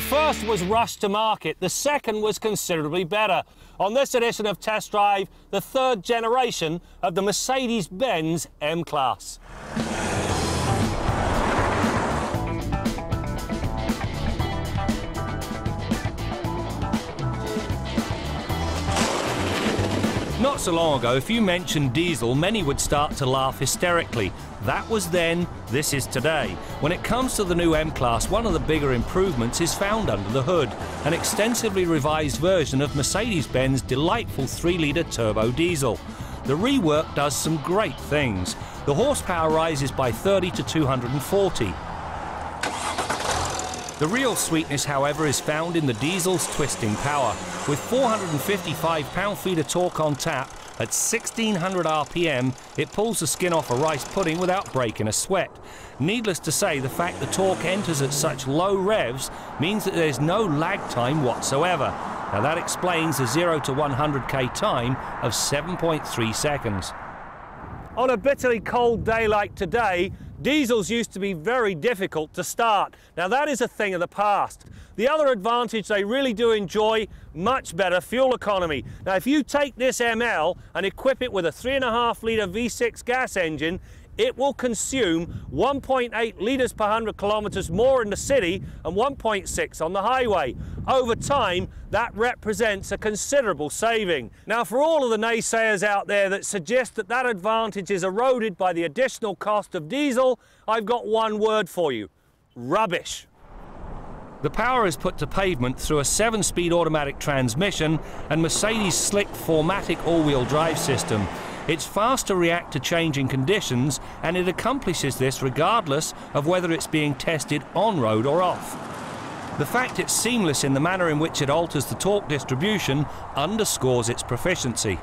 first was rushed to market, the second was considerably better. On this edition of Test Drive, the third generation of the Mercedes-Benz M-Class. Not so long ago, if you mentioned diesel, many would start to laugh hysterically. That was then, this is today. When it comes to the new M-Class, one of the bigger improvements is found under the hood, an extensively revised version of Mercedes-Benz delightful 3-litre turbo diesel. The rework does some great things. The horsepower rises by 30 to 240. The real sweetness, however, is found in the diesel's twisting power. With 455 pound-feet of torque on tap, at 1600 RPM, it pulls the skin off a rice pudding without breaking a sweat. Needless to say, the fact the torque enters at such low revs means that there's no lag time whatsoever. Now that explains the 0 to 100k time of 7.3 seconds. On a bitterly cold day like today, diesels used to be very difficult to start. Now that is a thing of the past. The other advantage they really do enjoy, much better fuel economy. Now if you take this ML and equip it with a 3.5 litre V6 gas engine, it will consume 1.8 litres per 100 kilometres more in the city and 1.6 on the highway. Over time, that represents a considerable saving. Now, for all of the naysayers out there that suggest that that advantage is eroded by the additional cost of diesel, I've got one word for you: rubbish. The power is put to pavement through a 7-speed automatic transmission and Mercedes' slick 4MATIC all-wheel drive system. It's fast to react to changing conditions, and it accomplishes this regardless of whether it's being tested on-road or off. The fact it's seamless in the manner in which it alters the torque distribution underscores its proficiency.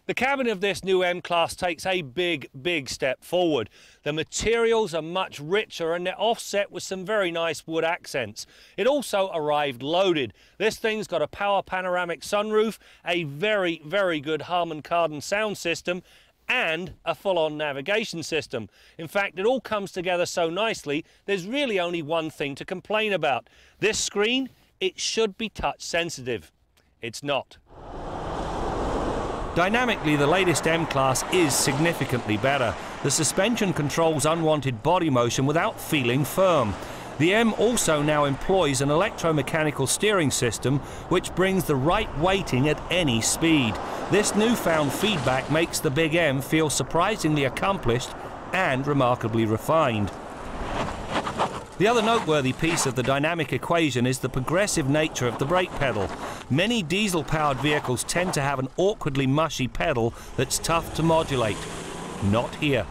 The cabin of this new M-Class takes a big step forward. The materials are much richer and they're offset with some very nice wood accents. It also arrived loaded. This thing's got a power panoramic sunroof, a very good Harman Kardon sound system, and a full-on navigation system. In fact, it all comes together so nicely, there's really only one thing to complain about. This screen, it should be touch sensitive. It's not. Dynamically, the latest M-Class is significantly better. The suspension controls unwanted body motion without feeling firm. The M also now employs an electromechanical steering system which brings the right weighting at any speed. This newfound feedback makes the Big M feel surprisingly accomplished and remarkably refined. The other noteworthy piece of the dynamic equation is the progressive nature of the brake pedal. Many diesel-powered vehicles tend to have an awkwardly mushy pedal that's tough to modulate. Not here.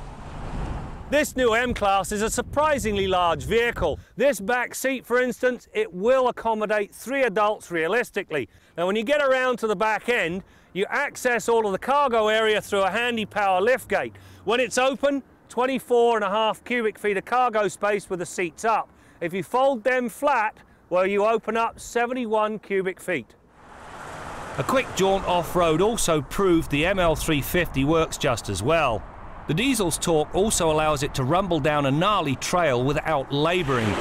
This new M-Class is a surprisingly large vehicle. This back seat, for instance, it will accommodate 3 adults realistically. Now, when you get around to the back end, you access all of the cargo area through a handy power liftgate. When it's open, 24.5 cubic feet of cargo space with the seats up. If you fold them flat, well, you open up 71 cubic feet. A quick jaunt off-road also proved the ML350 works just as well. The diesel's torque also allows it to rumble down a gnarly trail without labouring.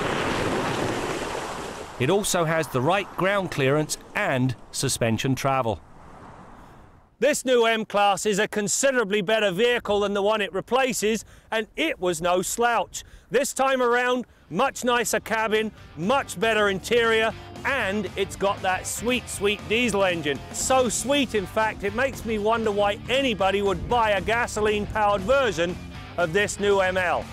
It also has the right ground clearance and suspension travel. This new M-Class is a considerably better vehicle than the one it replaces, and it was no slouch. This time around, much nicer cabin, much better interior, and it's got that sweet diesel engine. So sweet, in fact, it makes me wonder why anybody would buy a gasoline-powered version of this new ML.